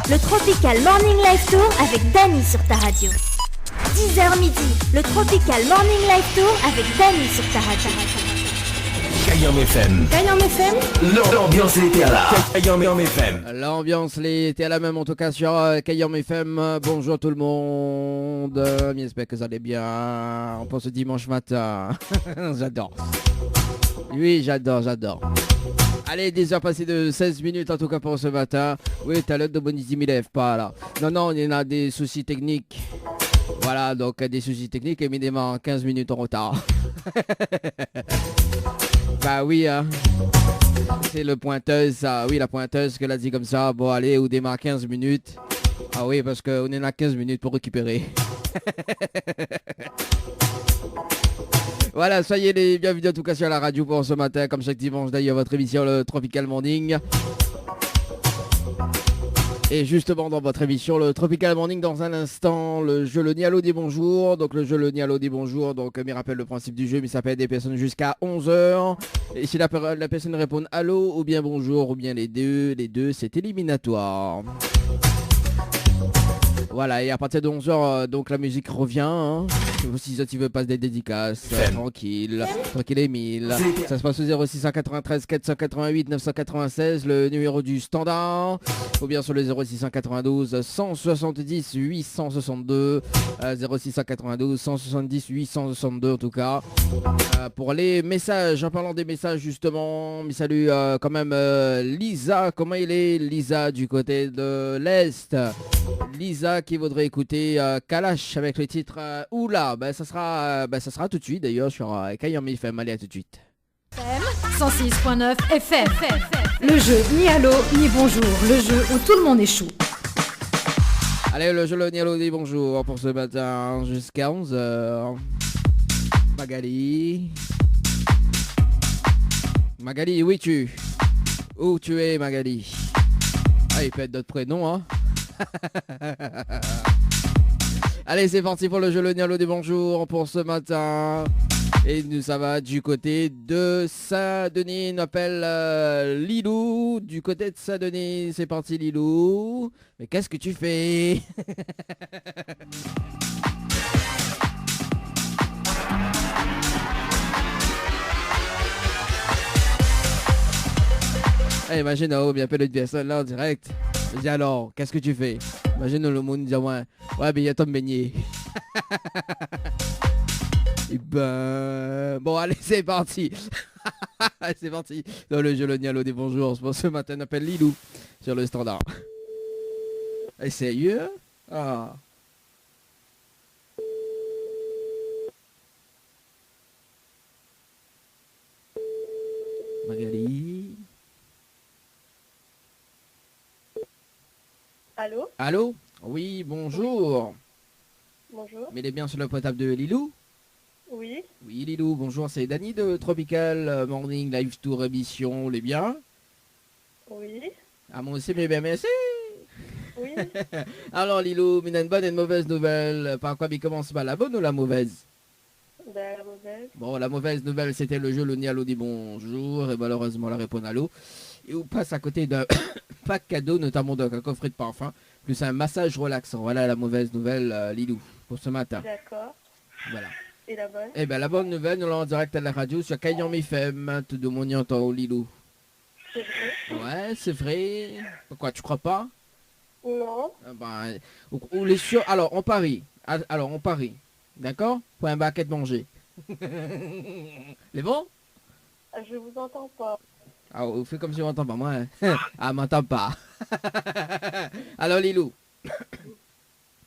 le Tropical Morning Live Tour avec Dany sur ta radio. 10h midi, le Tropical Morning Live Tour avec Dany sur ta radio. Kayam FM. Kayam FM. L'ambiance était à la. Kayam FM. L'ambiance était à la même en tout cas sur Kayam FM. Bonjour tout le monde. J'espère que vous allez bien pour ce dimanche matin. J'adore. Oui, j'adore. Allez, 10h passées de 16 minutes en tout cas pour ce matin. Oui, t'as l'heure de Bonizzi Milève, pas là. Non, il y en a des soucis techniques. Voilà, donc des soucis techniques évidemment 15 minutes en retard. Bah oui, hein. C'est le pointeuse, ça. Oui, la pointeuse qu'elle a dit comme ça. Bon, allez, on démarre 15 minutes. Ah oui, parce qu'on en a 15 minutes pour récupérer. Voilà, soyez les bienvenus en tout cas sur la radio pour ce matin, comme chaque dimanche d'ailleurs, votre émission le Tropical Morning. Et justement dans votre émission le Tropical Morning, dans un instant, le jeu le Nialo des bonjours. Donc le jeu le Nialo des bonjours, donc me rappelle le principe du jeu, mais ça peut être des personnes jusqu'à 11h. Et si la personne répond allô ou bien bonjour ou bien les deux c'est éliminatoire. Voilà, et à partir de 11h, donc la musique revient. Hein. Si tu veux passer des dédicaces, tranquille et mille. Ça se passe au 0693 488 996, le numéro du standard. Ou bien sur le 0692 170 862. 0692 170 862 en tout cas. Pour les messages, en parlant des messages justement, mais salut quand même Lisa. Comment il est Lisa du côté de l'Est? Lisa qui voudrait écouter Kalash avec le titre Oula, ça sera tout de suite d'ailleurs sur Kayam FM. Allez, à tout de suite. 106.9 FM. Le jeu ni allô ni bonjour, le jeu où tout le monde échoue. Allez, le jeu le ni allô ni bonjour pour ce matin jusqu'à 11h. Magali, où tu es Magali? Ah, il peut être d'autres prénoms, hein. Allez, c'est parti pour le jeu le Nialo des bonjours pour ce matin. Et nous, ça va du côté de Saint-Denis. On appelle Lilou. Du côté de Saint-Denis, c'est parti Lilou. Mais qu'est-ce que tu fais? Imagine, bien appelle une personne là en direct. Je dis alors, qu'est-ce que tu fais? Imagine le monde dit ouais, mais il y a ton beignet. Et bon, allez, c'est parti. C'est parti. Dans le jeu le Nialo des bonjours. Ce matin, on appelle Lilou sur le standard. Et sérieux? Ah. Magali. Allô? Allô? Oui, bonjour. Bonjour. Mais il est bien sur le portable de Lilou? Oui. Oui, Lilou, bonjour, c'est Dany de Tropical Morning Live Tour émission, vous allez bien? Oui. Ah, moi aussi, mais bien, merci. Oui. Alors, Lilou, il y a une bonne et une mauvaise nouvelle. Par quoi il commence par la bonne ou la mauvaise? La mauvaise. Bon, la mauvaise nouvelle, c'était le jeu le Nialo dit bonjour, et malheureusement, la réponse allô. Et on passe à côté d'un pack cadeau, notamment d'un coffret de parfum, plus un massage relaxant. Voilà la mauvaise nouvelle, Lilou, pour ce matin. D'accord. Voilà. Et la bonne? Eh bien, la bonne nouvelle, nous l'avons en direct à la radio sur Kayam FM. Tout le monde y entend, Lilou. C'est vrai? Ouais, c'est vrai. Pourquoi, tu crois pas? Non. On est sûr. Alors, on parie. D'accord? Pour un baquet de manger. Les bon? Je vous entends pas. Ah, on fait comme si on m'entend pas, moi. Ah, m'entend pas. Alors, Lilou.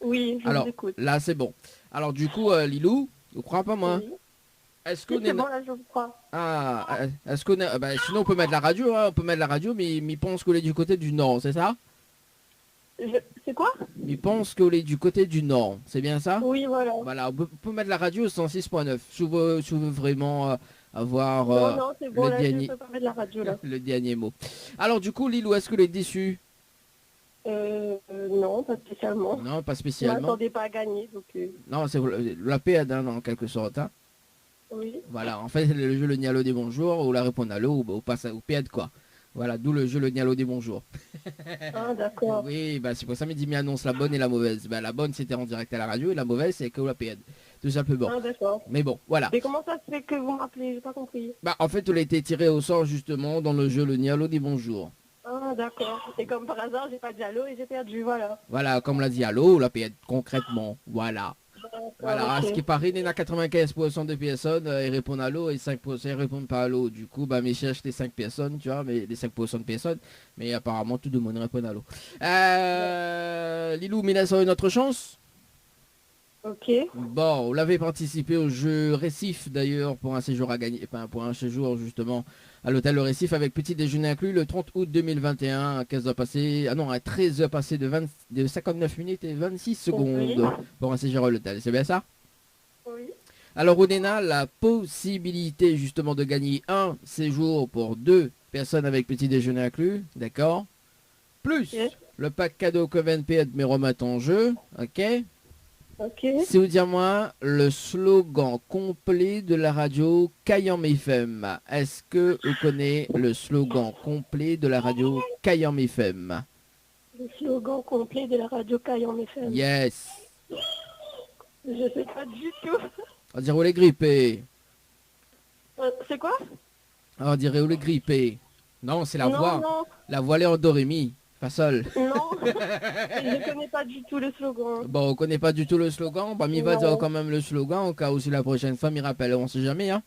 Oui, je vous écoute. Là, c'est bon. Alors, du coup, Lilou, vous croyez pas, moi? Oui. Est-ce qu'on c'est bon, là, je vous crois. Ah, est-ce qu'on est... sinon, on peut mettre la radio, hein. On peut mettre la radio, mais il pense qu'on est du côté du nord, c'est ça? C'est quoi? Il pense qu'on est du côté du nord, c'est bien ça? Oui, voilà. Voilà, on peut mettre la radio au 106.9. Si vous voulez vraiment avoir non, c'est bon, le là, dernier... je peux pas mettre la radio, là. le dernier mot. Alors, du coup, Lilou, est-ce que vous êtes déçu? Non, pas spécialement. Non, pas Je spécialement. m'attendais pas à gagner, donc... Non, c'est la perdre, hein, en quelque sorte. Hein. Oui. Voilà, en fait, le jeu le Nialo des bonjours, ou la répondre à l'eau, ou passe au perdre, quoi. Voilà, d'où le jeu le Nialo des bonjours. Ah, d'accord. Oui, bah c'est pour ça qu'il dit annonce la bonne et la mauvaise. Bah la bonne c'était en direct à la radio et la mauvaise c'est que la PN. Tout simplement. Ah, d'accord. Mais bon, voilà. Mais comment ça se fait que vous m'appelez? J'ai pas compris. Bah en fait, il a été tiré au sort justement dans le jeu le Nialo des bonjours. Ah, d'accord. Et comme par hasard, j'ai pas dit allô et j'ai perdu, voilà. Voilà, comme l'a dit Allo, la PN concrètement. Voilà. Voilà, à ok. ce qui paraît, il y en a 95% de personnes, ils répondent à l'eau et 5% ils répondent pas à l'eau. Du coup, bah, mais cherche les 5 personnes, tu vois, mais les 5% de personnes. Mais apparemment, tout le monde répond à l'eau. Lilou, Mina, ça a une autre chance? Ok. Bon, vous l'avez participé au jeu Récif d'ailleurs pour un séjour à gagner, enfin pour un séjour justement à l'hôtel Le Récif avec petit déjeuner inclus le 30 août 2021 à 15 heures passées, ah non à 13 heures passées de 59 minutes et 26 secondes Oui. pour un séjour à l'hôtel, c'est bien ça? Oui. Alors on a la possibilité justement de gagner un séjour pour 2 personnes avec petit déjeuner inclus, d'accord? Plus Ok. le pack cadeau QVNP de mes remettre en jeu, ok? Ok. C'est vous dire moi le slogan complet de la radio Kayam FM. Est-ce que vous connaissez le slogan complet de la radio Kayam FM? Le slogan complet de la radio Caillon FM. Yes. Je sais pas du tout. On dirait où les grippés. C'est quoi? On dirait où les grippés. Non, c'est la voix. Non, La voix Léon Doremi. Pas seul. non. Je connais pas du tout le slogan. Bon, on connaît pas du tout le slogan. Bah, m'y va Non. dire quand même le slogan au cas où si la prochaine fois m'y rappelle. On sait jamais, hein.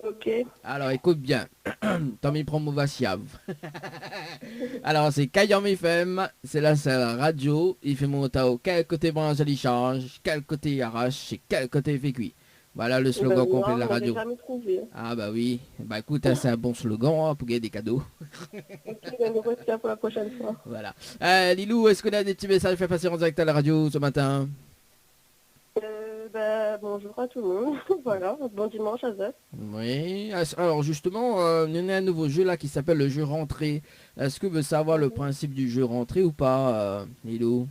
Ok. Alors écoute bien, Tommy prend mon vachiave. Alors c'est Kayam FM, c'est la seule radio, il fait mon tao, quel côté branche il change, quel côté il arrache, et quel côté il fait cuit. Voilà le slogan Ben, complet non, de la on l'avait radio. jamais trouvé. Ah bah oui, bah écoute, hein, c'est un bon slogan hein, pour gagner des cadeaux. Ok, ben, nous retirons pour la prochaine fois. Voilà. Lilou, est-ce qu'on a des petits messages fait passer en direct à la radio ce matin? Bonjour à tout le monde. Voilà, bon dimanche à Zef. Oui, alors justement, il y en a un nouveau jeu là qui s'appelle le jeu rentrée. Est-ce que vous voulez savoir le principe du jeu rentrée ou pas, Lilou?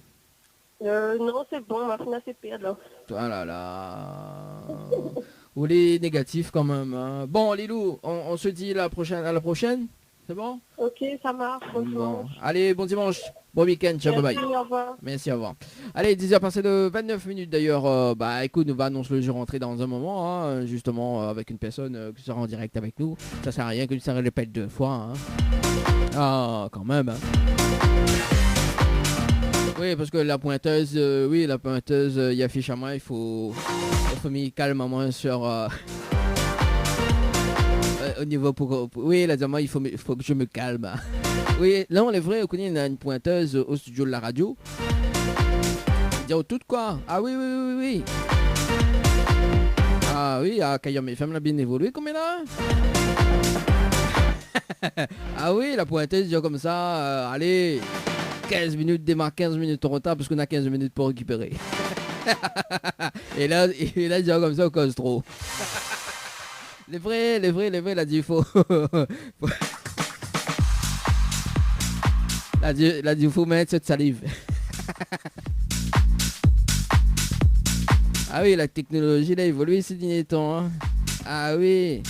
Non, c'est bon, on va finir assez perdre là. Ah là là. Ou les négatifs quand même. Hein. Bon, Lilou, on se dit à la prochaine. C'est bon? Ok, ça marche. Bon Bon. dimanche. Allez, bon dimanche. Bon week-end. Ciao, bye Merci, bye. au revoir. Merci, au revoir. Allez, 10h passées de 29 minutes d'ailleurs. Bah écoute, nous va annoncer le jeu rentré dans un moment, hein, justement avec une personne qui sera en direct avec nous. Ça sert à rien que ça répète 2 fois. Hein. Ah, quand même. Hein. Oui, parce que la pointeuse, il affiche à moi, il faut me calme à moi sur... au niveau oui, là, moi, il faut que je me calme. Oui, là, on est vrai, on connaît une pointeuse au studio de la radio. Dire tout quoi? Ah oui, oui, oui, oui. Ah oui, Kayam FM l'a bien évolué, combien là? Ah oui, la pointeuse dit comme ça, allez, 15 minutes, démarre 15 minutes en retard parce qu'on a 15 minutes pour récupérer. et là, dit comme ça, on cause trop. Les vrais, il a dit, il faut... il a dit, il faut mettre cette salive. Ah oui, la technologie, elle a évolué ces derniers temps. Hein. Ah oui.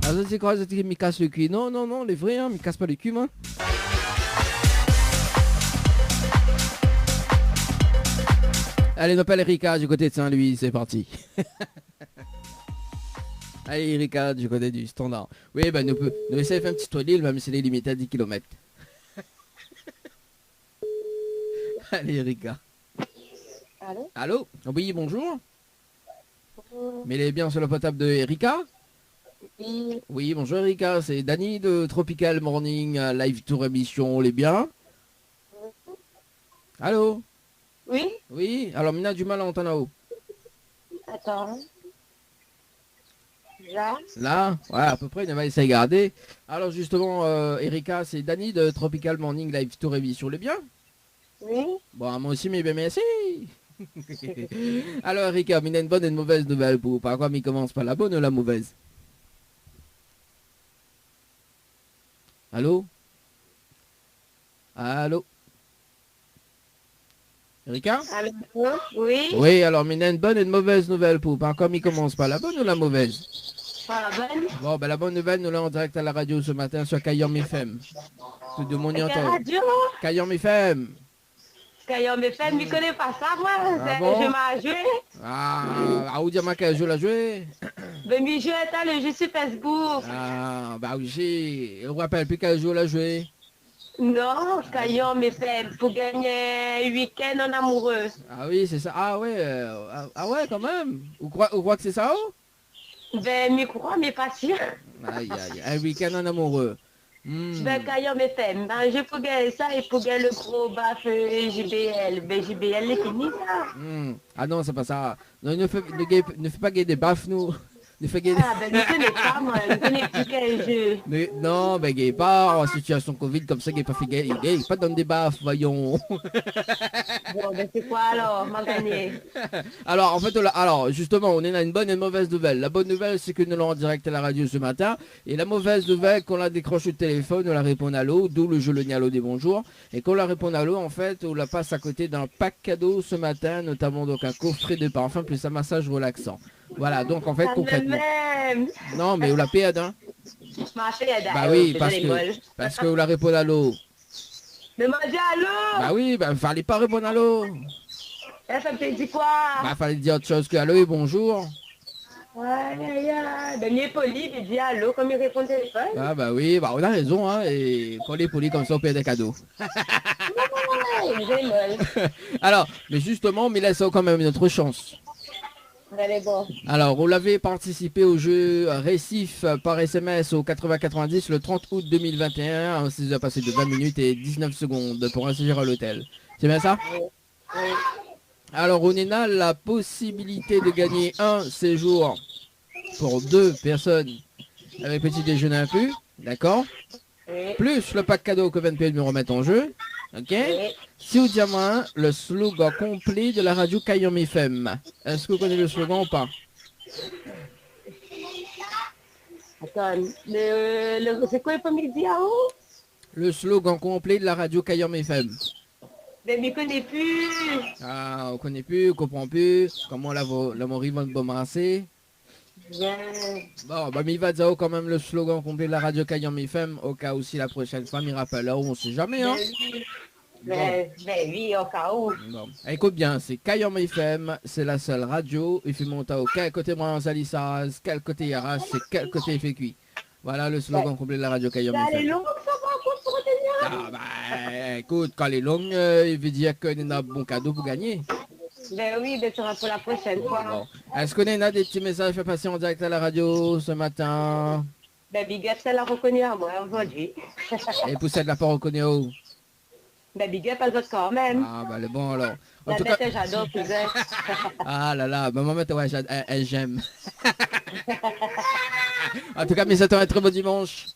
Alors, c'est quoi, c'est qu'il me casse le cul? Non, non, non, les vrais, hein, me casse pas le cul, man. Allez, on appelle Erika du côté de Saint-Louis, c'est parti. Allez, Erika du côté du standard. Oui, ben nous essayons de faire un petit tour d'île, même si c'est limité à 10 km. Allez, Erika. Allô? Allô? Oui, bonjour. Mais il est bien sur le potable de Erika? Oui. Oui, bonjour Erika, c'est Dany de Tropical Morning Live Tour émission, les bien? Allô? Oui? Oui, alors Mina a du mal à entendre là-haut. Attends. Là? Là? Ouais, à peu près, on va essayer de garder. Alors justement, Erika, c'est Dany de Tropical Morning Live Tour émission, les bien? Oui? Bon, moi aussi, mais bien merci. Alors Erika, Mina a une bonne et une mauvaise nouvelle pour vous. Par quoi, il commence par la bonne ou la mauvaise? Allô? Allô? Erika? Allô? Oui? Oui, alors Mina a une bonne et une mauvaise nouvelle pour vous. Par quoi, il commence par la bonne ou la mauvaise? Voilà, bonne. Bon, ben la bonne nouvelle, nous l'avons en direct à la radio ce matin sur Kayom FM. Tout le monde y Quelle entend. radio? Kayom FM. Kayom FM, je connais pas ça, moi. Ah bon? Je m'ai joué. Ah, où dire quel jeu l'a joué? Ben, mais je attends le jeu sur Facebook. Ah, bah oui, on ne rappelle plus quel jeu l'a joué. Non, Kayom FM, pour gagner un week-end en amoureux. Ah oui, c'est ça. Ah ouais, quand même. Vous croyez que c'est ça, oh? Ben, mais crois, mais pas sûr. Aïe, aïe, un week-end en amoureux. Ben, Kayom FM, ben, je peux gagner ça et pour gagner le gros baf JBL. Ben, JBL, c'est fini, ça. Ah non, c'est pas ça. Non, ne fais pas gagner des baffes, nous. Ne fais gagner... Ah, ben, je connais pas, moi. Je connais plus quel jeu. Non, ben, gay pas. En situation Covid, comme ça, gay pas fait gay. Pas dans des baffes, voyons. Bon, ben, c'est quoi alors? M'a gagné. Alors, en fait, justement, on est dans une bonne et une mauvaise nouvelle. La bonne nouvelle, c'est que nous l'avons en direct à la radio ce matin. Et la mauvaise nouvelle, qu'on la décroche au téléphone, on la répond à l'eau, d'où le jeu le Nialo des bonjours. Et qu'on la répond à l'eau, en fait, on la passe à côté d'un pack cadeau ce matin, notamment donc un coffret de parfum plus un massage relaxant. Voilà, donc en fait, concrètement. Même. Non, mais on la paye, hein. Ma fille, Bah oui, parce que on la répond à l'eau. Mais m'a dit allô? Bah oui, bah fallait pas répondre à l'eau. Elle ça te dit quoi? Bah fallait dire autre chose que allô et bonjour. Ouais, ben il est poli, il dit allô comme il répond au téléphone. Ah bah oui, bah on a raison, hein, et quand on est poli comme ça, on paye des cadeaux. Ouais, j'ai mal. Alors, mais justement, mais laissons quand même une autre chance. Allez, bon. Alors, on l'avait participé au jeu Récif par SMS au 80-90 le 30 août 2021. On s'est passé de 20 minutes et 19 secondes pour un séjour à l'hôtel. C'est bien ça? Oui. Alors, on est là la possibilité de gagner un séjour pour 2 personnes avec petit déjeuner inclus. D'accord? Oui. Plus le pack cadeau que 20 me remettent en jeu. Ok? Oui. Si vous diamant, le slogan complet de la radio Kayom FM. Est-ce que vous connaissez le slogan ou pas? Attends, c'est quoi le premier dit à haut? Le slogan complet de la radio Kayom FM. Ben, il connaît plus. Ah, on connaît plus, on comprend plus. Comment l'amour va me bombarder. Bien. Bon, bah, mais il va dire quand même le slogan complet de la radio Kayom FM. Au cas où si la prochaine fois, il rappelle là où on sait jamais, hein. Ben oui, au cas où. Bon. Écoute bien, c'est Kayom FM, c'est la seule radio. Il fait monter au quel côté moi Salisas, quel côté Yaras, c'est quel côté il fait cuit. Voilà le slogan complet de la radio Kayom Ça, elle est FM. longue, ça va, pour retenir. Ah bah écoute, quand elle est longue, il veut dire qu'on a un bon cadeau pour gagner. Ben oui, ben, ça sera pour la prochaine fois. Bon. Est-ce qu'on a des petits messages fait passer en direct à la radio ce matin? Ben, Big Up, ça l'a reconnu à moi aujourd'hui. Et Poussette l'a pas reconnu où? Ben, Big Up à d'autres quand même. Ah bah le bon alors. En La tout cas... bête, j'adore, cousin. Ah là là, ma maman, ouais, j'aime. En tout cas, mais ça un très beau dimanche.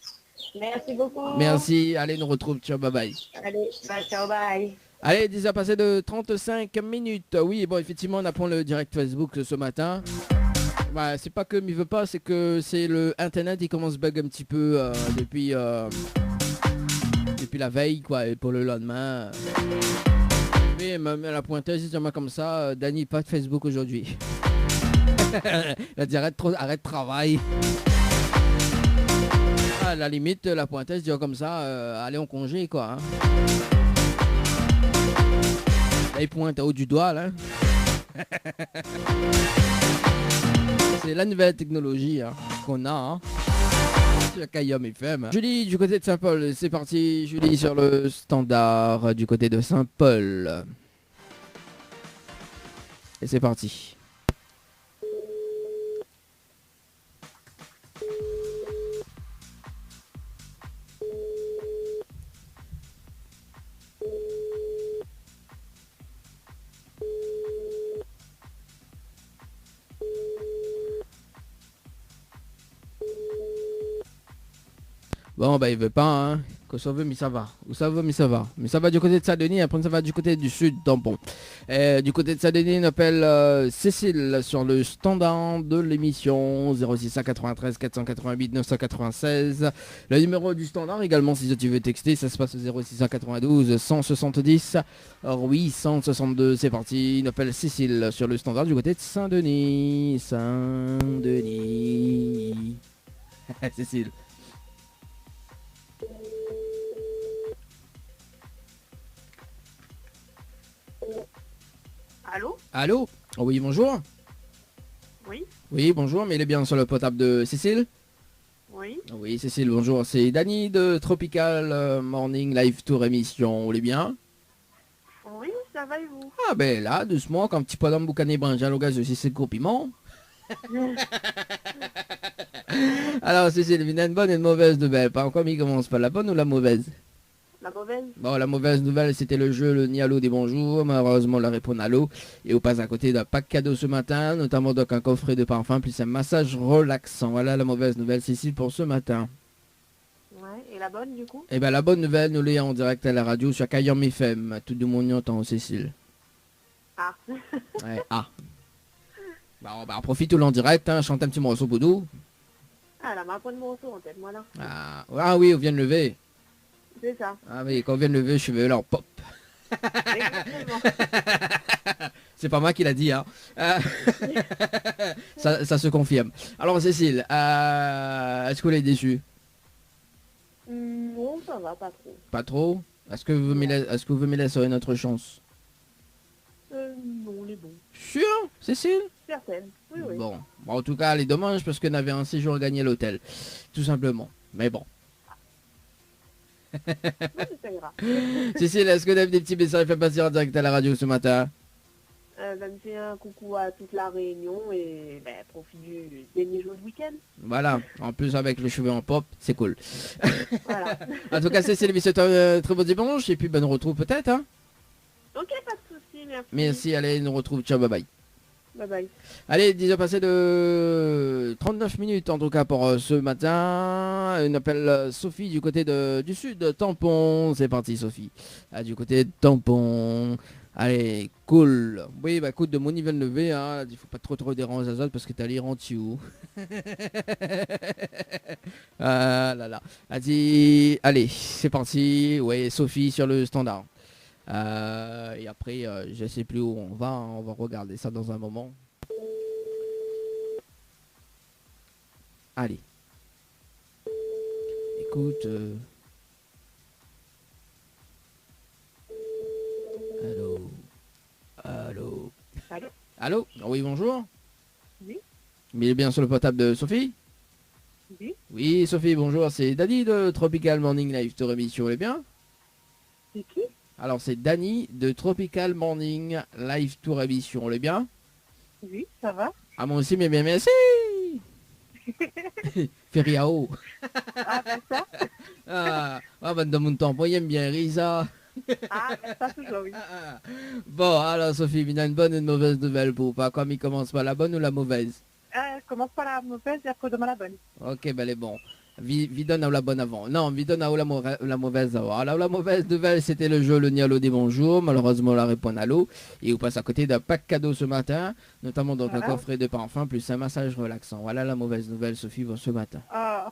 Merci beaucoup. Merci, allez, nous retrouve, ciao, bye bye. Allez, ben, ciao, bye. Allez, 10 heures passées de 35 minutes. Oui, bon, effectivement, on apprend le direct Facebook ce matin. Bah, c'est pas que m'y veut pas, c'est que c'est le internet, il commence bug un petit peu depuis la veille, quoi, et pour le lendemain. Mais même à la pointeuse, dis-moi comme ça, Dani, pas de Facebook aujourd'hui. Elle a dit arrête travail. À la limite, la pointeuse dit comme ça, allez en congé, quoi. Hein. Là, il pointe au haut du doigt, là. C'est la nouvelle technologie hein, qu'on a. Hein. Sur Kayom FM. Julie du côté de Saint-Paul, c'est parti. Julie sur le standard du côté de Saint-Paul. Et c'est parti. Bon bah il veut pas hein. Que ça veut, mais ça va. Ou ça veut, mais ça va. Mais ça va du côté de Saint-Denis, après ça va du côté du sud, tampon. Du côté de Saint-Denis, on appelle Cécile sur le standard de l'émission 0693 488 996. Le numéro du standard également, si tu veux texter, ça se passe au 0692 170 862. C'est parti, on appelle Cécile sur le standard du côté de Saint-Denis. Saint-Denis. Cécile. Allô? Allô? Oh oui, bonjour. Oui? Oui, bonjour, mais il est bien sur le potable de Cécile? Oui? Oui, Cécile, bonjour. C'est Dany de Tropical Morning Live Tour émission. Vous allez bien? Oui, ça va et vous? Ah ben là, doucement, comme petit poids d'homme boucané brinjal au gaz de Cécile Coupiment. Alors Cécile, une bonne et une mauvaise nouvelle. Par quoi il commence par la bonne ou la mauvaise? La mauvaise? Bon, la mauvaise nouvelle, c'était le jeu le Nialo des bonjours. Malheureusement, la réponse à l'eau. Et on passe à côté d'un pack cadeau ce matin, notamment donc un coffret de parfum plus un massage relaxant. Voilà la mauvaise nouvelle, Cécile, pour ce matin. Ouais, et la bonne du coup? Eh ben la bonne nouvelle, nous l'ayons en direct à la radio sur Kayam FM. Tout le monde y entend, Cécile. Ah. Ouais, ah. Bah, on profite tout en direct, hein, chante un petit morceau pour nous. Ah, elle a pas de morceau en tête, moi là. Ah oui, on vient de lever. C'est ça. Ah oui, quand on vient de lever, je suis là en pop. Exactement. C'est pas moi qui l'a dit, hein. Ça se confirme. Alors Cécile, est-ce que vous êtes déçue? Non, ça va pas trop. Pas trop? Est-ce que vous me laisserez une autre chance? Non, on est bon. Sûr, Cécile? Certaine. Oui, oui. Bon, en tout cas, elle est dommage parce qu'on avait un séjour gagné à l'hôtel. Tout simplement. Mais bon. Oui, ça ira. Cécile, est-ce que vous avez des petits messages à faire passer en direct à la radio ce matin? Me fait un coucou à toute la Réunion et profite du dernier jour de week-end. Voilà, en plus avec les cheveux en pop, c'est cool. Voilà. En tout cas, Cécile, c'est un très bon dimanche et puis ben, on retrouve peut-être. Hein. Ok, pas de soucis, merci. Merci, allez, nous retrouve. Ciao, bye bye. Bye bye. Allez, 10 heures passées de 39 minutes en tout cas pour ce matin. On appelle Sophie du côté du sud, Tampon. C'est parti Sophie. Du côté de Tampon. Allez, cool. Oui, bah écoute, de mon niveau levé, hein, il faut pas trop déranger les autres parce que t'as l'air en dessous. Ah là là. Allez, c'est parti. Ouais, Sophie sur le standard. Et après, je sais plus où on va regarder ça dans un moment. Allez. Écoute. Allô. Allô. Oui, bonjour. Oui. Mais il est bien sur le portable de Sophie? Oui. Oui, Sophie, bonjour. C'est Dany de Tropical Morning Live Tour émission, vous allez bien? C'est qui? Alors c'est Dany de Tropical Morning Live Tour émission, on est bien? Oui, ça va. Ah moi aussi, mais bien merci. Feriao. Ah, ben ça. Ben dans mon temps, moi j'aime bien Risa. Ah, ben ça toujours, oui. Bon, alors Sophie, il y a une bonne et une mauvaise nouvelle pour pas. Comme il commence par la bonne ou la mauvaise? Commence par la mauvaise et après demain la bonne. Ok, ben elle est bon. Vi donne à la bonne avant. Non, vi donne à la mauvaise avant. Alors la mauvaise nouvelle, c'était le jeu le Nialo des bonjours. Malheureusement, la réponse à l'eau. Et on passe à côté d'un pack cadeau ce matin, notamment dans un coffret de parfum plus un massage relaxant. Voilà la mauvaise nouvelle, Sophie, pour ce matin. Ah.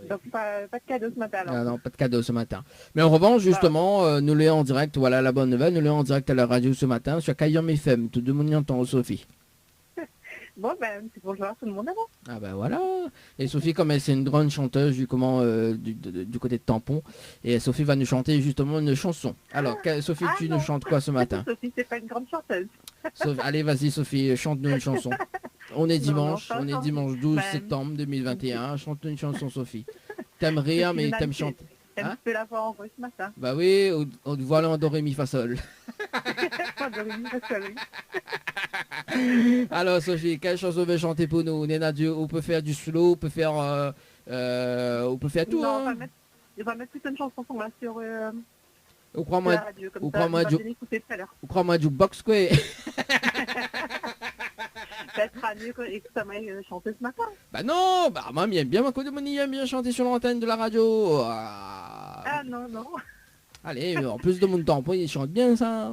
Oui. Donc pas de cadeau ce matin alors. Non, pas de cadeau ce matin. Mais en revanche, justement, nous l'ayons en direct. Voilà la bonne nouvelle. Nous l'ayons en direct à la radio ce matin sur Kayam FM. Tout le monde y entend, Sophie. Bon, ben, c'est bonjour à tout le monde avant. Ah ben voilà. Et Sophie, comme elle c'est une grande chanteuse du côté de Tampon, et Sophie va nous chanter justement une chanson. Alors, Sophie, tu nous chantes quoi ce matin? Sophie, c'est pas une grande chanteuse. Allez, vas-y Sophie, chante-nous une chanson. On est dimanche 12 septembre 2021. Chante-nous une chanson, Sophie. T'aimes rire, mais t'aimes chanter. Elle me fait la voix en voix ce matin. Bah oui, on te voit là en do, ré, mi, fa, sol. Alors Sophie, quelle chanson veut chanter pour nous? Néna Dieu, on peut faire du slow, on peut faire tout. Non, hein. on va mettre plutôt une chanson qu'on va sur Ou crois-moi, la radio, comme ça, on va bien écouter tout à l'heure. ou crois-moi du box quoi. Ça sera mieux que ça m'a chanté ce matin. Bah non, bah moi j'aime bien, ma code de money, j'aime bien chanter sur l'antenne de la radio. Ah non, non. Allez, en plus de mon tampon, il chante bien ça.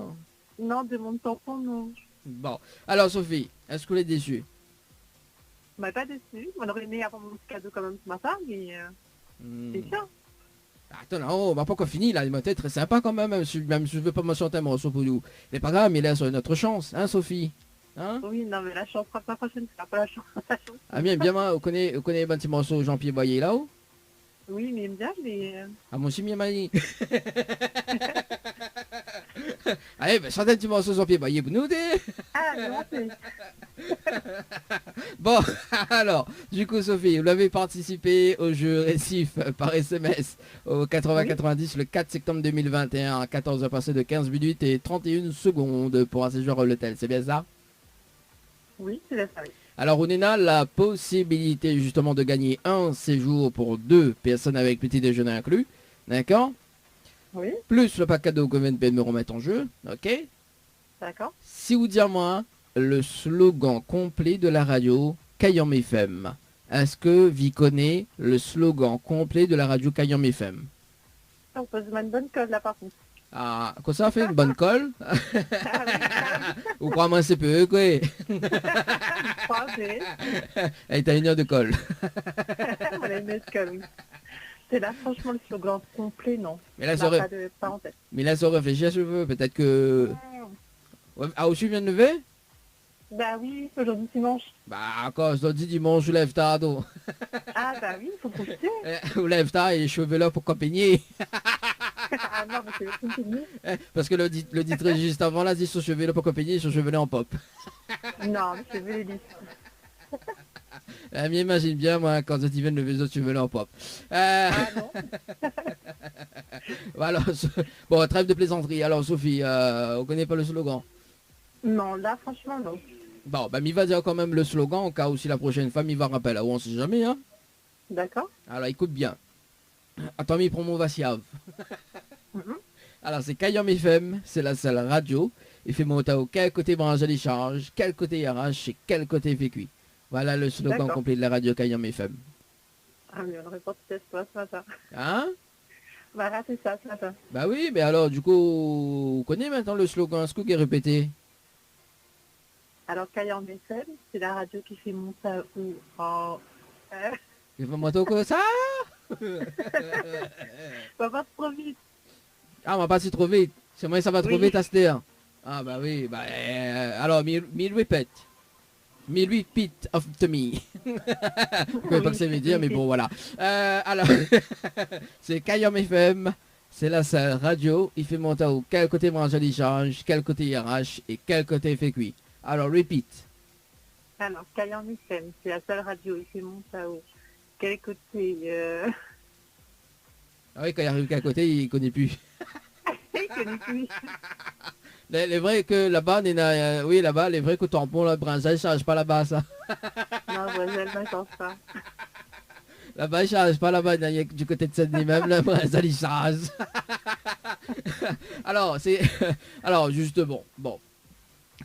Non, de mon tampon, non. Bon, alors Sophie, est-ce que vous êtes déçue? Pas déçu. On aurait aimé avoir mon petit cadeau quand même ce matin, mais c'est bien. Attends, non, on va pas encore finir là, il m'a été très sympa quand même, même si je veux pas me chanter un morceau pour nous. Mais pas grave, mais là, c'est notre chance, hein Sophie? Hein? Oui, non, mais la chance sera pas prochaine, c'est pas la chance. Ah bien, vous connaissez un petit morceau Jean-Pierre Boyer là-haut? Oui, mais il me bien, mais... Ah, moi aussi, bien manie. Allez, ben, chantez un petit morceau Jean-Pierre Boyer pour nous, Ah, non, c'est... Bon, alors, du coup, Sophie, vous avez participé au jeu récif par SMS au 80-90 le 4 septembre 2021, 14 heures passées de 15 minutes et 31 secondes pour un séjour à l'hôtel, c'est bien ça? Oui, c'est ça, oui. Alors, on a la possibilité justement de gagner un séjour pour 2 personnes avec petit déjeuner inclus, d'accord? Oui, Plus le pack cadeau que vient de me remettre en jeu, ok? d'accord. Si vous dites moi le slogan complet de la radio Kayam FM, est-ce que vous connaissez le slogan complet de la radio Kayam FM? On pose une bonne colle là par contre. Ah, quoi ça fait une bonne colle? Ah oui, Ou crois-moi c'est peu, quoi? croisé. Elle t'a une heure de colle. On a une bonne colle, oui. C'est là, franchement, le slogan complet, non. Mais là, On ça n'a aurait... pas de parenthèse. Mais là, ça réfléchit à cheveux. Peut-être que... Ouais, ah, aussi vient de lever? Bah oui, aujourd'hui dimanche. Bah, quand je dois dire dimanche, je lève tard, donc. Ah bah oui, il faut profiter. Vous lève tard et les cheveux là pour compagner. Ah non, mais c'est le continu. Parce que le titre juste avant là dit son cheveux là pour compagner, son cheveux là en pop. Non, mais c'est les listes. M'imagine bien moi quand tu viens de lever les autres cheveux là en pop. Ah non. Voilà. Bon, trêve de plaisanterie. Alors Sophie, on connaît pas le slogan? Non, là, franchement, non. Bon, bah m'y va dire quand même le slogan au cas où si la prochaine fois m'y va rappeler. On sait jamais, hein. D'accord. Alors écoute bien. Attends, mais pour mon Vassiave. Alors c'est Kayam FM, c'est la seule radio. Il fait monter au quel côté branche les charges, quel côté RH et quel côté fait cuit. Voilà le slogan D'accord. complet de la radio Kayam FM. Ah mais on aurait pas peut-être pas ce matin. Hein? Voilà, c'est ça, ce matin. Bah oui, mais alors du coup, vous connaissez maintenant le slogan, est-ce que vous avez répété? Alors, Kayam FM, c'est la radio qui fait monter où en... Il faut monter comme ça? va pas trop vite. Ah, on va pas si trop vite. C'est moi ça va trop Oui. vite à cette heure. Ah bah oui, bah alors, me répète. Me repeat after me. Je peux pas que ça veut dire, mais bon, voilà. Alors, c'est Kayam FM. C'est la seule radio. Il fait monter au quel côté branche d'échange, quel côté RH et quel côté fait cuit. Alors, repeat. Alors, Kayam FM, c'est la seule radio, il fait monter où quel côté Ah oui, quand il arrive qu'à côté, il connaît plus. il connaît plus. Les vrais que là-bas, oui, là-bas, les vrais que tampon, le branchage, ne change pas là-bas, ça. Non, Brésil, ne change pas. Là-bas, il change pas là-bas, du côté de Sydney même, le branchage, il change. Alors, justement, bon.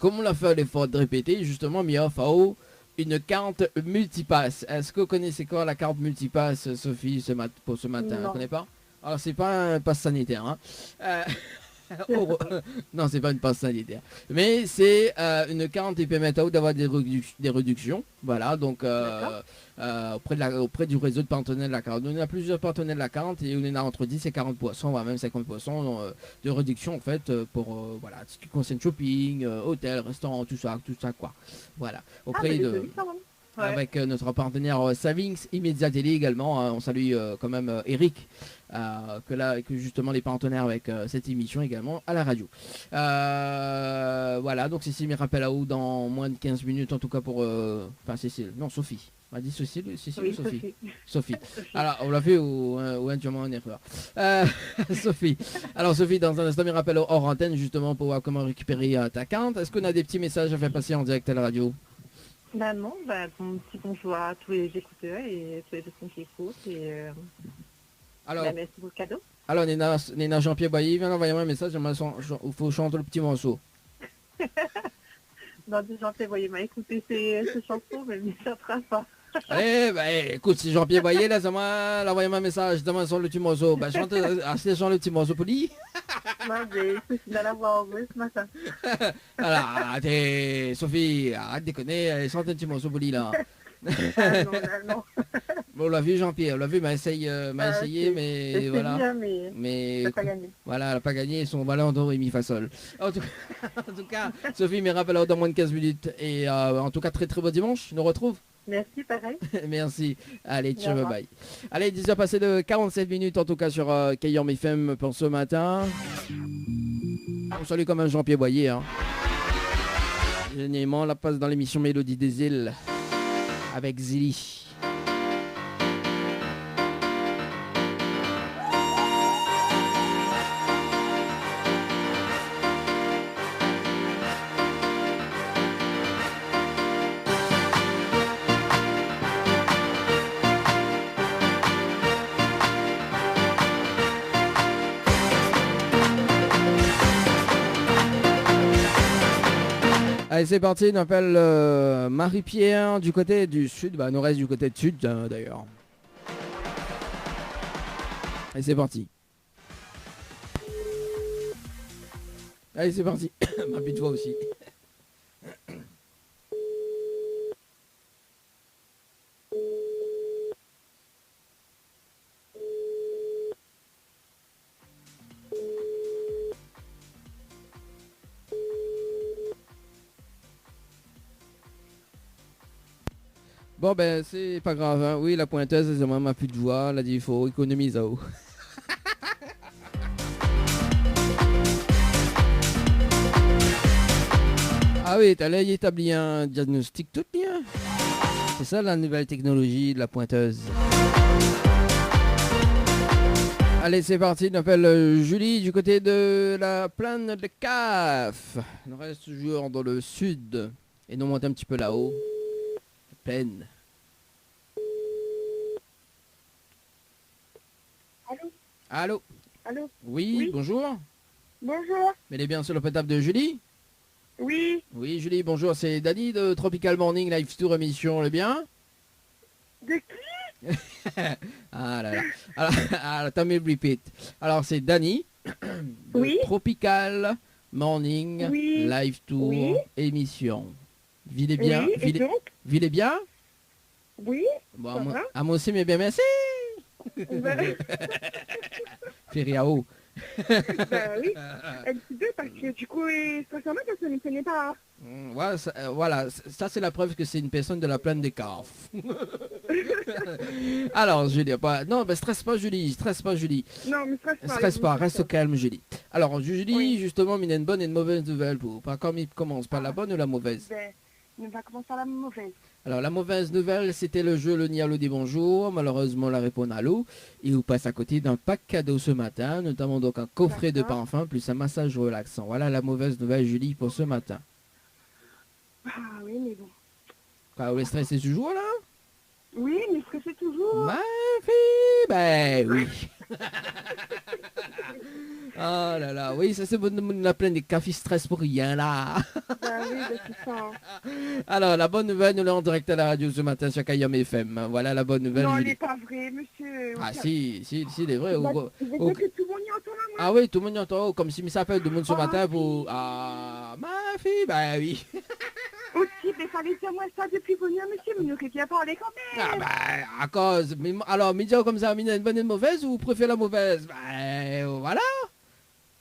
Comme on a fait l'effort de répéter, justement, Mia Fao, une carte multipass. Est-ce que vous connaissez quoi la carte multipass, Sophie, pour ce matin? Non. Vous connaissez pas? Alors, c'est pas un pass sanitaire, hein. Non, c'est pas une passe sanitaire. Mais c'est une carte qui permet d'avoir des réductions. Voilà, donc auprès du réseau de partenaires de la carte. On a plusieurs partenaires de la carte et on en a entre 10 et 40%, voire même 50% de réduction en fait pour voilà, ce qui concerne shopping, hôtel, restaurant, tout ça quoi. Voilà. Auprès de... Ouais. Avec notre partenaire Savings Immédiat Télé également. On salue quand même Eric, que justement les partenaires avec cette émission également à la radio. Voilà, donc Cécile me rappelle à où dans moins de 15 minutes en tout cas pour... Enfin Cécile, non Sophie. On m'a dit Cécile Oui, ou Sophie? Sophie. Alors on l'a fait ou tu en erreur. Sophie. Alors Sophie, dans un instant, me rappelle hors antenne justement pour voir comment récupérer ta carte. Est-ce qu'on a des petits messages à faire passer en direct à la radio? Bah non, bah bon petit bonjour à tous les écouteurs et tous les personnes qui écoutent et Alors, bah, merci pour le cadeau. alors Néna Jean-Pierre Boyer vient d'envoyer un message, il faut chanter le petit morceau. Non, des gens qui voyaient m'a écouté ces chansons, mais ne chantera pas. Allez, bah, écoute, si Jean-Pierre voyait, là, c'est moi, là, envoyez-moi un message, demande sur le petit morceau. Bah, chante, c'est sur le petit morceau pour lui. Non, j'ai souci d'en avoir en vrai ce matin. Alors, t'es, Sophie, arrête de déconner, chante un petit morceau pour lui, là. Ah, non, non. Bon, on l'a vu, Jean-Pierre, on l'a vu, m'a essayé, mais c'est voilà. bien, mais Mais t'as pas gagné. voilà, elle n'a pas gagné son ballon d'or et mi fa sol. En tout cas, Sophie me rappelle dans moins de 15 minutes. Et en tout cas, très très beau dimanche. Je nous retrouve. Merci, pareil. Merci. Allez, Au ciao, revoir. bye. Allez, 10h passé de 47 minutes en tout cas sur Kayam FM pour ce matin. On salue quand même Jean-Pierre Boyer. Hein. Généralement, la passe dans l'émission Mélodie des îles avec Zili. Allez, c'est parti, on appelle Marie-Pierre du côté du sud. Bah, nous reste du côté du sud d'ailleurs. Allez, c'est parti. Allez, c'est parti. Ma petite voix aussi. Bon ben c'est pas grave, hein. Oui la pointeuse c'est moi ma plus de voix, elle a dit il faut économiser. Ah oui, t'as là établi un diagnostic tout bien. C'est ça la nouvelle technologie de la pointeuse. Allez c'est parti, on appelle Julie du côté de la plaine de CAF. On reste toujours dans le sud et nous monte un petit peu là-haut. Plaine. Allô? Allô? Allô? Oui, Oui. bonjour. Bonjour. Mais elle est bien sur le potable de Julie? Oui. Oui, Julie, bonjour. C'est Dani de Tropical Morning Live Tour émission, le bien? De qui? Ah là là. Alors, attends, mais repeat. Alors, c'est Dani de Oui. Tropical Morning Oui. Live Tour Oui. émission. Vilez bien? Oui, et donc? Vilez bien? Oui. Bon, Ça moi, va à moi aussi, mais bien merci. Ben, Feriao. ben oui. Un petit peu, parce que du coup, sincèrement, ça ne me connaît pas. Ouais, voilà, ça c'est la preuve que c'est une personne de la plaine des Caves. Alors Julie, non, ben stresse pas Julie. Non, mais Stresse pas, reste calme Julie. Alors Julie, Oui. justement, il y a une bonne et une mauvaise nouvelle pour. Pas comme il commence, pas la bonne ou la mauvaise. Ben, on va commencer par la mauvaise. Alors la mauvaise nouvelle, c'était le jeu Le Nialo dit bonjour. Malheureusement, la réponse à l'eau. Et vous passe à côté d'un pack cadeau ce matin, notamment donc un coffret de D'accord. parfum plus un massage relaxant. Voilà la mauvaise nouvelle Julie pour ce matin. Ah oui, mais bon. Quoi, vous êtes stressé ce jour là? Oui, mais stressé toujours. Ma fille, ben oui. Oh là là, oui, ça c'est la plaine des cafés stress pour rien là. Ben oui, ben c'est ça. Hein. Alors, la bonne nouvelle, nous l'avons en direct à la radio ce matin sur Kayam FM. Voilà la bonne nouvelle. Non, elle Julie. n'est pas vraie, monsieur. Ah si, c'est vrai. Bah, Oh, vous oh, dire que tout le monde y entend là, moi. ah oui, tout le monde y entend, comme si il s'appelle tout le monde ce Oh, matin pour... oui. Ah, ma fille, ben oui. Aussi, mais fallait dire moi ça depuis venir, monsieur, mais nous aurait bien parlé quand même. Ah ben, à cause... Mais, alors, me dire comme ça, une bonne et une mauvaise ou vous préférez la mauvaise? Ben, voilà.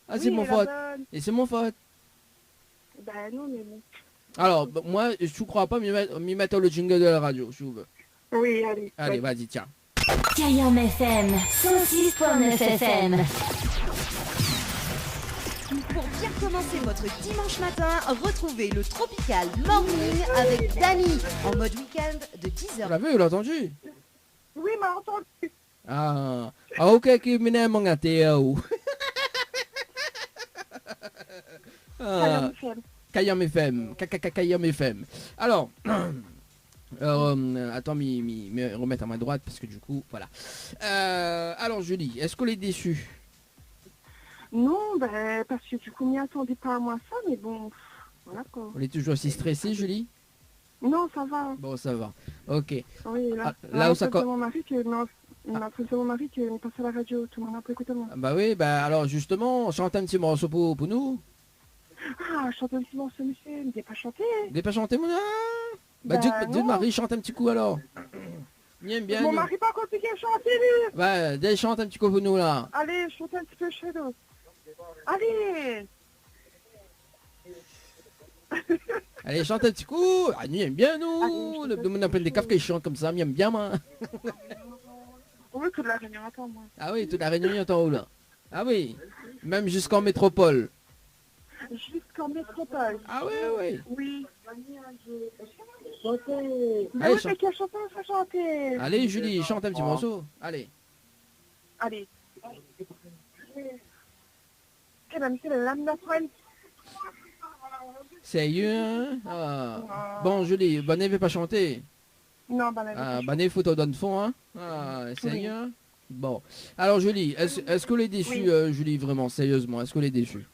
Ah, c'est Oui, mon la faute. bonne. Et c'est mon faute. Ben non, mais bon. Alors, moi, je ne crois pas m'y mettre le jingle de la radio, si vous veux. Oui, allez. Allez, vas-y, tiens. Kayam FM 106.9 FM. Pour bien commencer votre dimanche matin, retrouvez le Tropical Morning avec Dani en mode week-end de Vous 10h. l'avez vu, vous l'avez entendu? Oui, m'a entendu. Ah, ok, qui m'est mon gâteau. Ah, Kayam FM, Kayam FM. Alors, attends, me remettre à ma droite parce que du coup, voilà. Alors Julie, est-ce qu'on est déçu? Non, ben, parce que du coup, on n'y attendait pas à moi ça, mais bon, voilà quoi. On est toujours aussi stressé, Julie? Non, ça va. Bon, ça va. Ok. Oui, là, Ah, là où ça mon mari que non, il m'a prévenu mon mari qu'il passe à la radio, tout le monde a pu écouter moi. Bah oui, bah alors justement, chante un petit morceau pour nous. Ah, chante un petit morceau, monsieur, il n'est pas chanté. Vous pas chanter mon... Ah bah dites non. Marie, chante un petit coup alors. Il aime bien. Mon nous. mari pas compliqué à chanter, lui. Ouais, dès chante un petit coup pour nous là. Allez, chante un petit peu chez nous. Allez. Allez, chante un petit coup. Ah, nous, il aime bien nous. Le monde appelle des caves qui chantent comme ça, il aime bien moi. Oui, toute la réunion attend, moi. Ah oui, toute la réunion est en haut là. Ah oui, même jusqu'en métropole. Jusqu'en métropole. Ah oui, oui. Oui. Allez, Mais oui, mais quelle chanson il faut chanter? Allez Julie, chante un petit morceau. Allez. Allez. Eh ben, monsieur, la lame d'Afrique. Sérieux hein ah. Bon Julie, Bonnet veut pas chanter. Non, bah, la Ah, Bonnet photo donne fond hein. Ah, sérieux hein. Bon. Alors Julie, est-ce que les déçus, Julie, vraiment, sérieusement, est-ce que les déçus?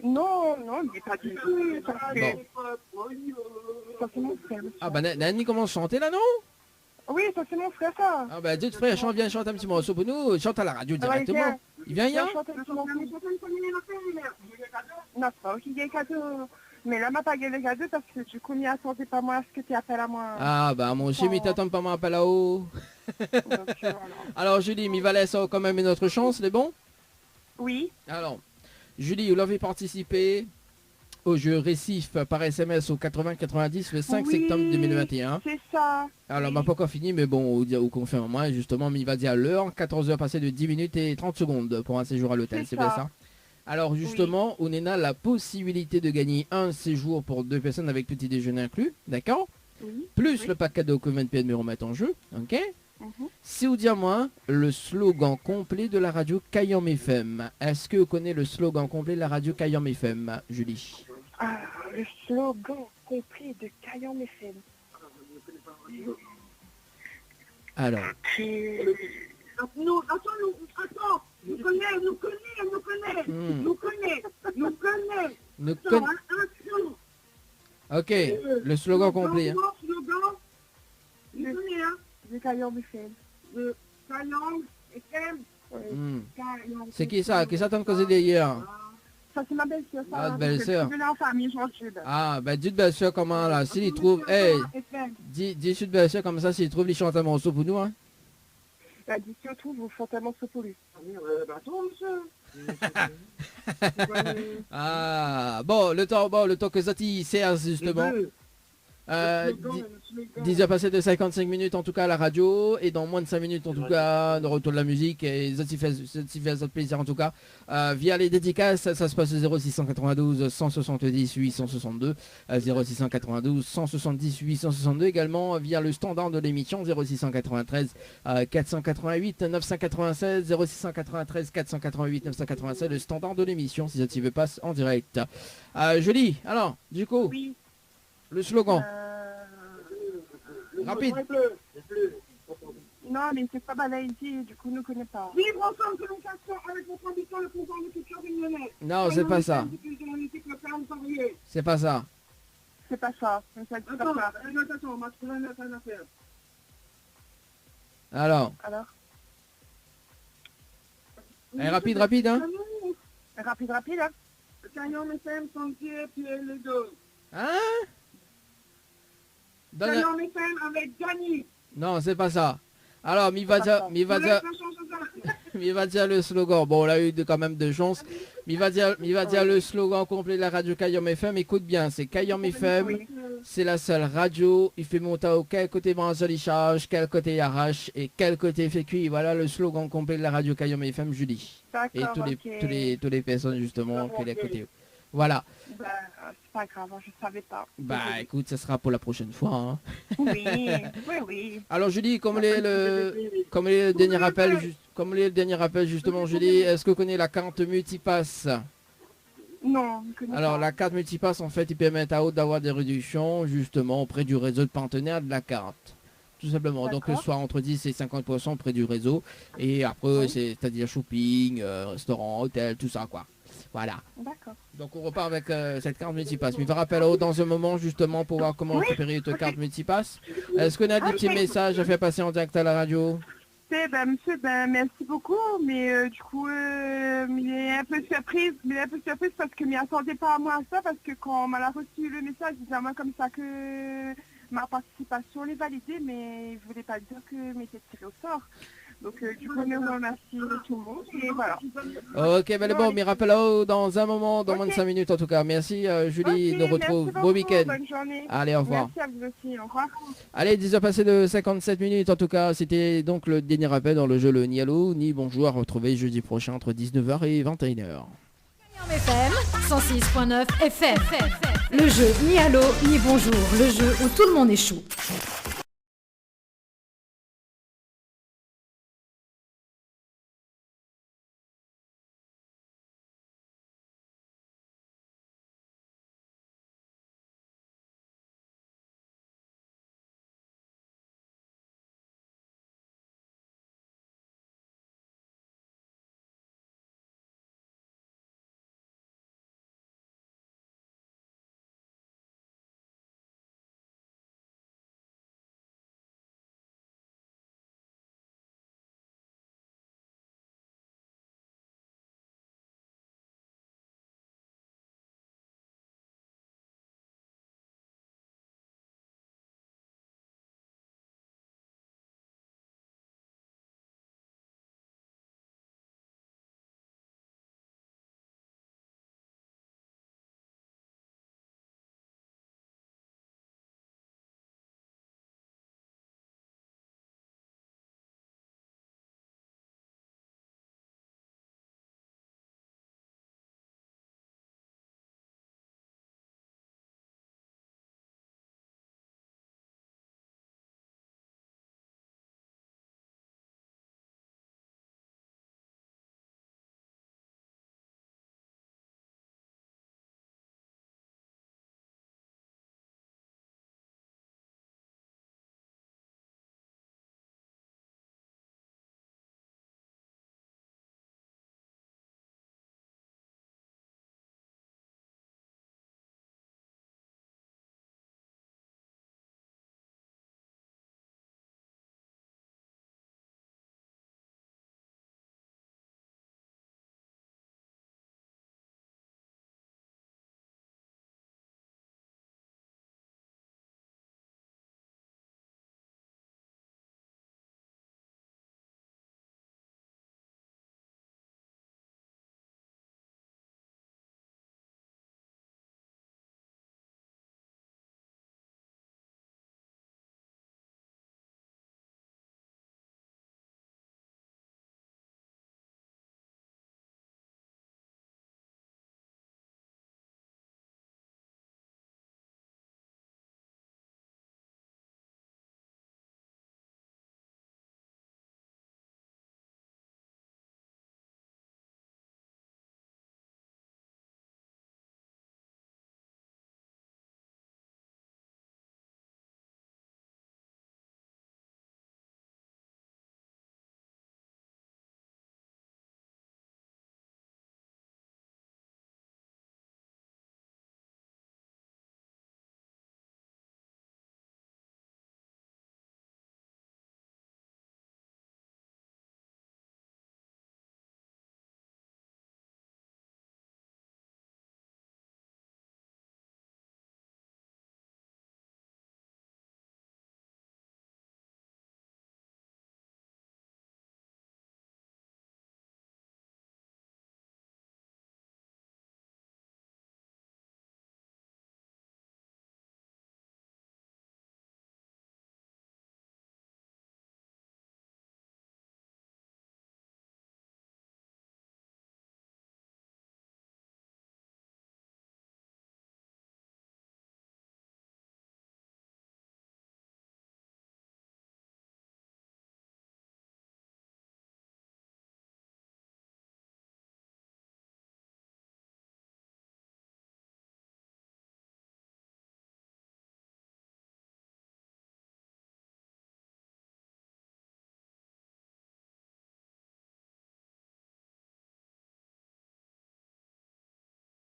Non, non, il n'est pas du tout. Parce que... Ça, c'est mon frère. Ah bah Nani commence à chanter là non? Oui, ça, c'est mon frère, ça. Ah bah dites frère, viens chanter un petit morceau pour nous, chante à la radio directement. Il vient Viens rien? chanter un petit morceau. Non, c'est pas aussi gay cadeau. Mais là, m'a pas gagné le cadeau parce que du coup, m'y attendait pas moi à ce que tu appelles à moi. Ah bah mon chien, il t'attend pas moi appel là-haut. Donc, voilà. Alors Julie, m'y va laisser quand même une autre chance, c'est bon? Oui. Alors, Julie, vous l'avez participé au jeu Récif par SMS au 80-90 le 5 Oui, septembre 2021. C'est ça. Alors, Oui. m'a pas encore fini, mais bon, au confirme moi, justement, il va dire à l'heure, 14h passées de 10 minutes et 30 secondes pour un séjour à l'hôtel, c'est bien ça? Alors, justement, on a la possibilité de gagner un séjour pour 2 personnes avec petit déjeuner inclus, d'accord? Oui. Plus Oui. le pack cadeau que 20 numéro mettre en jeu, ok? Mhm. Si vous dites moi le slogan complet de la radio Kayam FM, est-ce que vous connaissez le slogan complet de la radio Kayam FM, Julie? Ah, le slogan complet de Caillan FM. Alors, Nous connaît. nous conna- ok, le slogan complet. Hein. De Caillan FM. Hmm. C'est qui ça? Qui ça t'en causé d'ailleurs? Ça, c'est ma belle-sœur. Ça, Ah, belle-sœur. Je suis en famille, Jean-Jude. Ah, ben dites belle-sœur comment là, s'il y trouve, hey, dis belle-sœur comme ça, s'il trouve, il chante un morceau pour nous, hein. La dit surtout, vous faites un morceau pour lui. Ah, bon, le temps que ça t'y sert justement. 10 heures passées de 55 minutes en tout cas à la radio et dans moins de 5 minutes en tout cas de retour de la musique et ça fait plaisir en tout cas via les dédicaces ça se passe au 0692 170 862 0692 170 862 également via le standard de l'émission 0693 488 996 0693 488 996 le standard de l'émission si ça t'y veut passe en direct. Julie, alors du coup Oui. le slogan rapide. Non, mais c'est pas banalité, du coup, nous ne connaît pas. Vivre ensemble, communication avec votre ambition, le pouvoir du futur des Lyonnais. Non, c'est pas ça. C'est pas ça. C'est pas ça. C'est pas ça. Attends, on m'a trouvé une affaire. Alors, Alors rapide, hein. Rapide, hein. Caillon FM, Santier, puis les deux. Hein Donne- Caillon FM avec Dani. Non, c'est pas ça. Alors, il va dire le slogan. Bon, on a eu quand même de chance. Il va dire le slogan complet de la radio Kayam FM. Écoute bien, c'est Kayam FM. C'est la seule radio. Il fait monter au quel côté branche il charge, quel côté il arrache et quel côté il fait cuire. Voilà le slogan complet de la radio Kayam FM, Julie. Et D'accord, tous les personnes justement qui est à côté. Voilà. Bah, c'est pas grave, je savais pas. Bah écoute, ça sera pour la prochaine fois. Hein. Oui. Alors Julie, comme le dernier appel justement, Julie, est-ce que vous connaissez la carte multipass? Non, je connais Alors pas. la carte multipass en fait, il permet à haute d'avoir des réductions justement auprès du réseau de partenaires de la carte. Tout simplement, donc que ce soit entre 10 et 50% auprès du réseau. Et après, c'est-à-dire shopping, restaurant, hôtel, tout ça quoi. Voilà. D'accord. Donc on repart avec cette carte multipass. Mais je rappelle dans un moment justement pour voir comment récupérer ta carte multipass. Est-ce qu'on a des petits messages à faire passer en direct à la radio? Monsieur, merci beaucoup, mais du coup, il est un peu surprise, parce que je m'y attendais pas à moi à ça, parce que quand on m'a reçu le message, c'est vraiment comme ça que ma participation est validée, mais je voulais pas dire que m'était tiré au sort. Donc du coup, je remercie tout le monde, et voilà. Ok, bon, mais rappelle dans un moment, dans moins de 5 minutes en tout cas. Merci Julie, nous retrouve. Beau week-end. Bonne journée. Allez, au revoir. Merci à vous aussi, au revoir. Allez, 10h passées de 57 minutes en tout cas. C'était donc le dernier rappel dans le jeu le Ni Allô, Ni Bonjour à retrouver jeudi prochain entre 19h et 21h. FM 106.9 FM. Le jeu Ni Allô, Ni Bonjour. Le jeu où tout le monde est chou.